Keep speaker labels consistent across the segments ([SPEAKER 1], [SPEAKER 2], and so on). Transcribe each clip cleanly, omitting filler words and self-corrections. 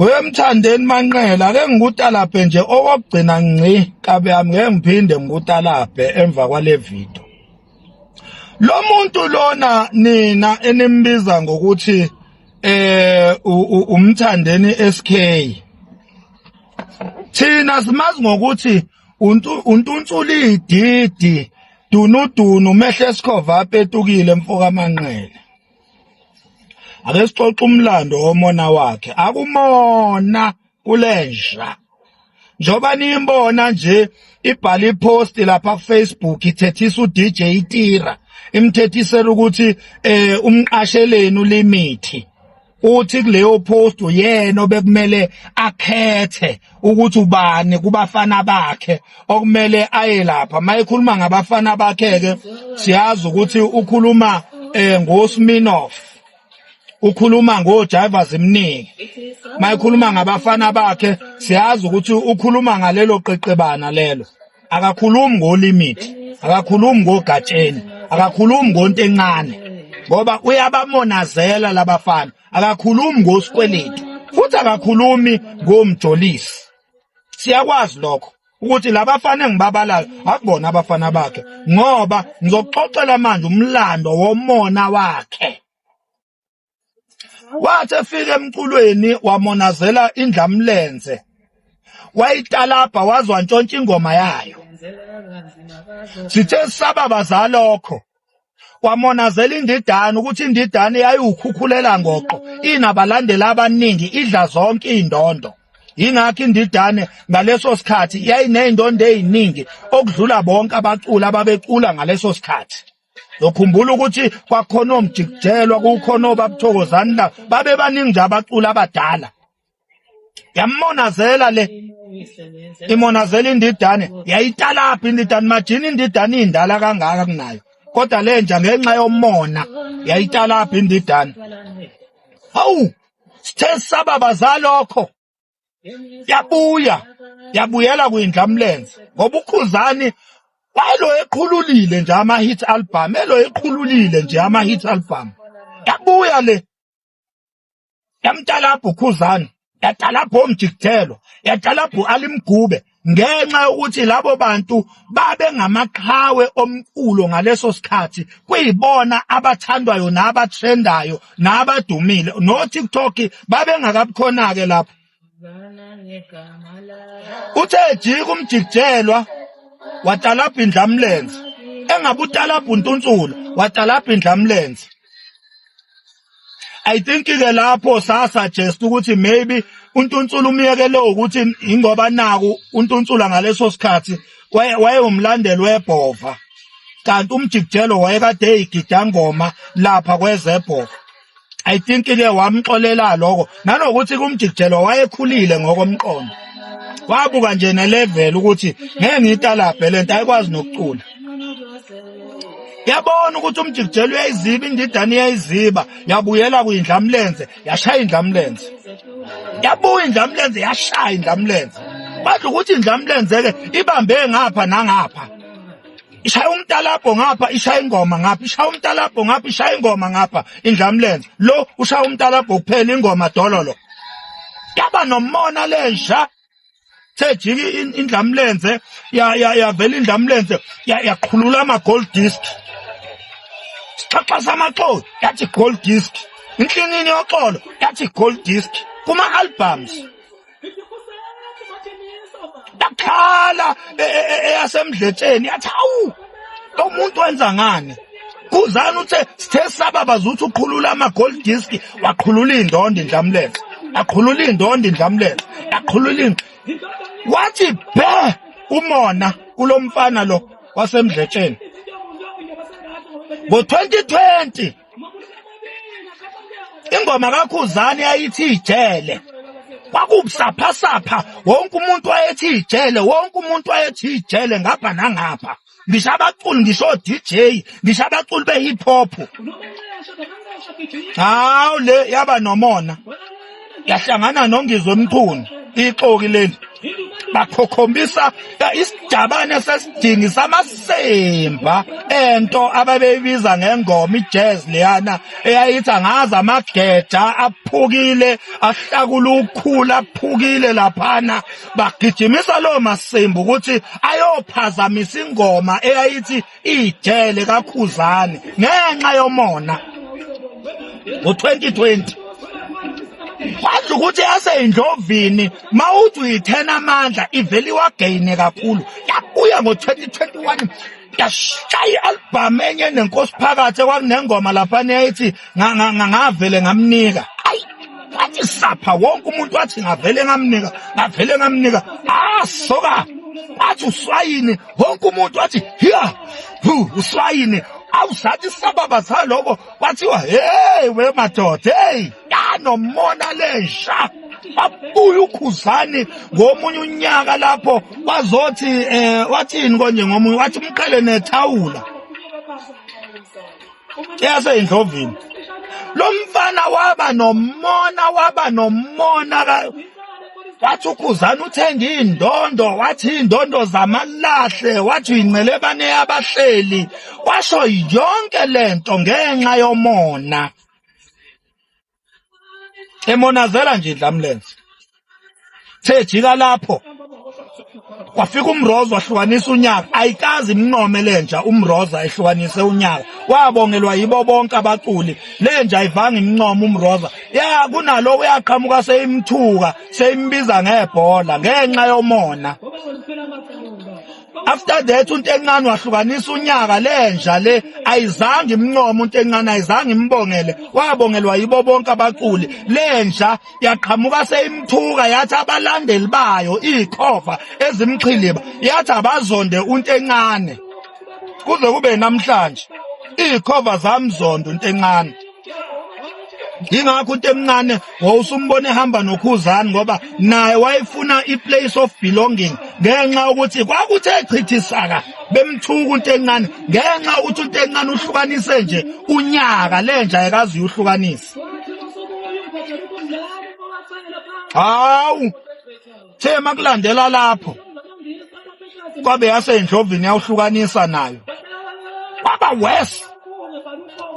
[SPEAKER 1] Wemthandeni Manqele ake ngikutalaphe nje okugcina ngci kabe yami ngeke ngiphinde ngikutalaphe emva kwale video. Lo muntu lona nina enimbiza ngokuthi umthandeni SK. Thina simazi ngokuthi untuntsula ididi dunudunu mehle esikhova apetukile mfoka Manqele. Ake sixoxe umlando womona wakhe. Akumona kulenja. Njoba niyimbona nje ibhala ipost lapha ku Facebook ithethisa uDJ Tira. Imthethisela ukuthi umqasheleni ulimithi. Uthi kuleyo post uyena obekumele akhethe ukuthi ubani kubafana bakhe okumele aye lapha. Mayikhuluma ngabafana bakhe ke siyazi ukuthi ukhuluma ngoSminoff. Ukhuluma ngoJiva Zimniki. Mayikhuluma ngabafana bakhe siyazi ukuthi ukhuluma ngalelo qeqebana lelo. Akakhulumi ngolimit, akakhulumi ngogatsheni, akakhulumi ngonto encane. Ngoba uyabamonazela labafana, akakhulumi ngosikweletu, futhi akakhulumi ngomjolisi. Siyakwazi lokho ukuthi labafana engibabalayo akubona abafana bakhe ngoba ngizokuxoxela manje umlando womona wakhe. Wathi efika emculweni wamonazela indlamlenze. Wayitalapha wazwa ntshontsha ingoma yayo. Sithe sababa lokho. Wamonazela indidane ukuthi indidane yayiwukhukhulela ngoqo. Inabalandeli abaningi idla zonke indondo. Ingakho indidane ngaleso sikhathi yayineyindondo eziningi okudlula bonke abaculi ababecula ngaleso sikhathi. Ukhumbula ukuthi kwakhona omjikijelwa kukhona obabuthokozani la babe baningi nje abaculi abadala. Yamonazela le imonazela indidane yayitalapha indidane majini indidane indala kangaka kunayo kodwa lenja ngenxa yomona yayitalapha indidane. Hawu sithe sababa zalokho yabuyela kwindlamlenze ngoba uKhuzani wayelo eqhululile nje ama hit album eqhululile nje ama hit album. Yabuya le yamtalapha uKhuzani, yatalapha omjikithelo, yatalapha alimgube ngenxa yokuthi labo bantu babe ngamaqhawe omculo ngaleso sikhathi kuyibona abathandwayo nabatrendayo nabadumile no TikTok babe ngakabukhona ke lapho. Uthe jika umjikithelwa watalapha indlamlenze engabutalapha untuntsula watalapha indlamlenze. I think ke lapho suggest ukuthi maybe untuntsula umyekele ukuthi ingoba naku untuntsula ngaleso sikhathi wayewumlandeli webhova kanti umjikijelo wayekade eyigida ngoma lapha kwezebhova. I think ke wamxolela lokho nanokuthi kumjikijelo wayekhulile ngokomqondo. Wabuka nje nelevel ukuthi ngeke ngiyitalaphe lento ayikwazi nokucula. Yabona ukuthi umjikijelo uyayiziba indidane iyayiziba yabuyela kwindlamlenze yashaya indlamlenze. Yabuya indlamlenze yashaya indlamlenze. Badla ukuthi indlamlenze ke ibambe ngapha nangapha. Ishaya umtalapho ngapha ishaya ingoma ngapha ishaya umtalapho ngapha ishaya ingoma ngapha indlamlenze. Lo ushaya umtalapho kuphela ingoma dololo. Yaba nomona lenja. Sejiki indlamlenze yavela indlamlenze yaqhulula ama gold disc. Sixaxa samaxolo yathi gold disc. Inhlingini yoxolo yathi gold disc. Kuma albums. Dakhala eyasemdletsheni yathi awu lo muntu wenza ngani? Khuzani uthe sithe sababa zuthi uqhulula ama gold disc waqhulula indondo indlamlenze. Aqhulula indondo indlamlenze. Aqhulula wathi bhe umona kulomfana lo wasemdletsheni. Ngo-2020 ingoma kaKhuzani yayithi ijele. Kwakubusaphasapha wonke umuntu wayethi ijele, wonke umuntu wayethi ijele ngapha nangapha. Ngisho abaculi ngisho DJ, ngisho abaculi behip hop. Hawu le yaba nomona. Yahlangana noNgizwe Mchunu ixoki leli. bakhokhombisa isidabane sesidingi samasemba ento ababeyibiza ngengoma ijazz leyana eyayithi angazi amageja aphukile ahlakula ukhula aphukile laphana bagijimisa lo masembu ukuthi ayophazamisa ingoma eyayithi ijele kaKhuzani ngenxa yomona ngo-2020 kwathi ukuthi yaseyindlovini mawuthi uyithena amandla ivele iwageyine kakhulu yabuya ngo-2021 yashaya i-albhamu enye nenkosi phakathi kwakunengoma laphana eyayithi ngavele ngamnika ayi wathi sapha wonke umuntu wathi ngavele ngamnika soka wathi uswayini wonke umuntu wathi hiya uswayini awusathi sababa saloko wathiwa hey we madoda hey yanomona lensha abuya uKhuzani ngomunye unyaka lapho wazothi wathini konje ngomunye wathi umqele nethawula yaseyindlovini lo mfana waba nomona wathi uKhuzani uthenga indondo wathi indondo zamalahle wathi uyinqelebane yabahleli washo yonke lento ngenxa yomona emonazela nje Dlamlenze thejika lapho kwafika umrozo wahlukanisa unyaka ayikazi imnqome lenja umroza ehlukanise unyaka wabongelwa yibo bonke abaculi lenja ayivanga imnqome umroza ya kunalo uyaqhamuka seyimthuka seyimbiza ngebhola ngenxa yomona after that uNtencane wahlukanisa unyaka lenja le ayizange imnqome uNtencane ayizange imbongele wabongelwa yibo bonke abaculi lenja yaqhamuka seyimthuka yathi abalandeli bayo ikhova ezimqhiliba yathi abazonde uNtencane kuze kube namhlanje ikhova zamzonda uNtencane ingakho uNtencane wawusumbone ehamba noKhuzani ngoba naye wayefuna iplace of belonging ngenxa ukuthi kwakuthe chithisaka bemthuka uNtencane ngenxa ukuthi uNtencane uhlukanise nje unyaka lenja ayikazi uyuhlukanisa hawu thema kulandela lapho kwabe yaseyindlovini yawuhlukanisa nayo kwaba west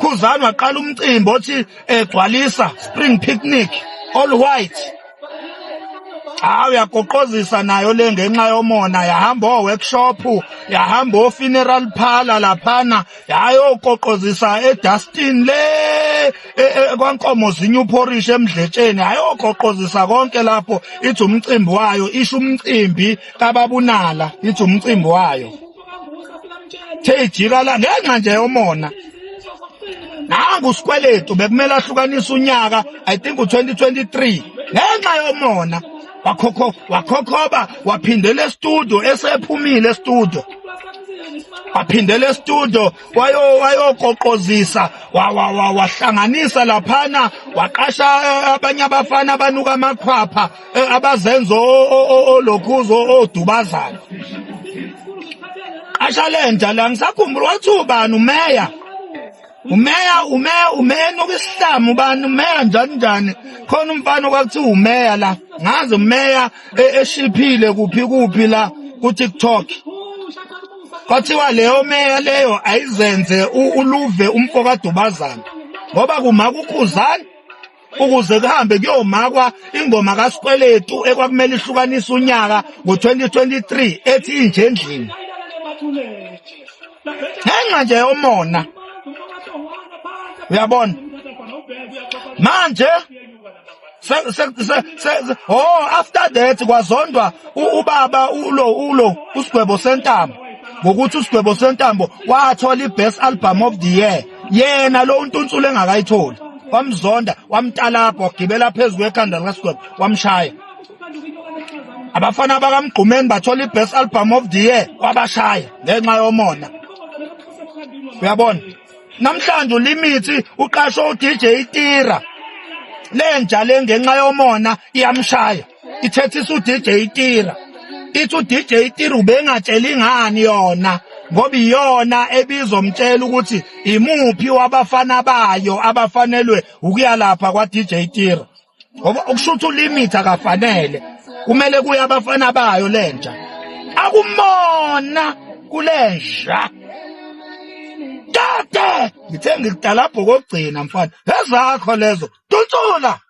[SPEAKER 1] Khuzani waqala umcimbi othi egcwalisa spring picnic all white uyagoqozisa nayo le ngenxa yomona yahamba workshop yahamba funeral parlor laphana yayogoqozisa eDustin le kwankomo zinyu porish emdletsheni yayogoqozisa konke lapho ithi umcimbi wayo isho umcimbi kaBabunala ithi umcimbi wayo thejika la ngenxa nje yomona nangu sikweletu bekumele ahlukanisa unyaka I think u2023 ngenxa yomona wakhokhoba waphindele studio esephumile studio waphindele studio wayogoqozisa wahlanganisa laphana waqasha abanye abafana abanuka amakhwapha abazenzo olokhuzo odubazana qasha lenja la ngisakhumbula wathi ubani umeya nokisihlamu ubani umeya njani khona umfana kwakuthiwa umeya la ngazi umeya eshiphile kuphi la ku-TikTok kwathiwa leyo meya leyo ayizenze uluve umfo kaDubazana ngoba kumaka uKhuzani ukuze kuhambe kuyomakwa ingoma kaSikweletu ekwakumele ihlukanise unyaka ngo-2023 ethi inje endlini ngenxa nje yomona uyabona manje after that kwazondwa ubaba uSigwebo Sentambo ngokuthi uSigwebo Sentambo wathola iBest Album of the Year yena lo untunsule engakayitholi wamzonda wamtalapha wagibela phezulu kwekhanda likaSigwebo wamshaya abafana bakaMgqumeni bathola iBest Album of the Year wabashaya ngenxa yomona uyabona namhlanje uLimithi uqashwe uDJ Tira lenja lengenxa yomona iyamshaya ithethisa uDJ Tira ithi uDJ Tira ubengatshela ingani yona ngoba iyona ebizomtshela ukuthi imuphi wabafana bayo abafanelwe ukuya lapha kwaDJ Tira Ngoba ukushuthi ulimit akafanele. Kumele kuye abafana bayo lentsha. Akumona kulenja. Tata! Ngithe ngikudala bhokogcina mfana. Ezakho lezo. Tuntula!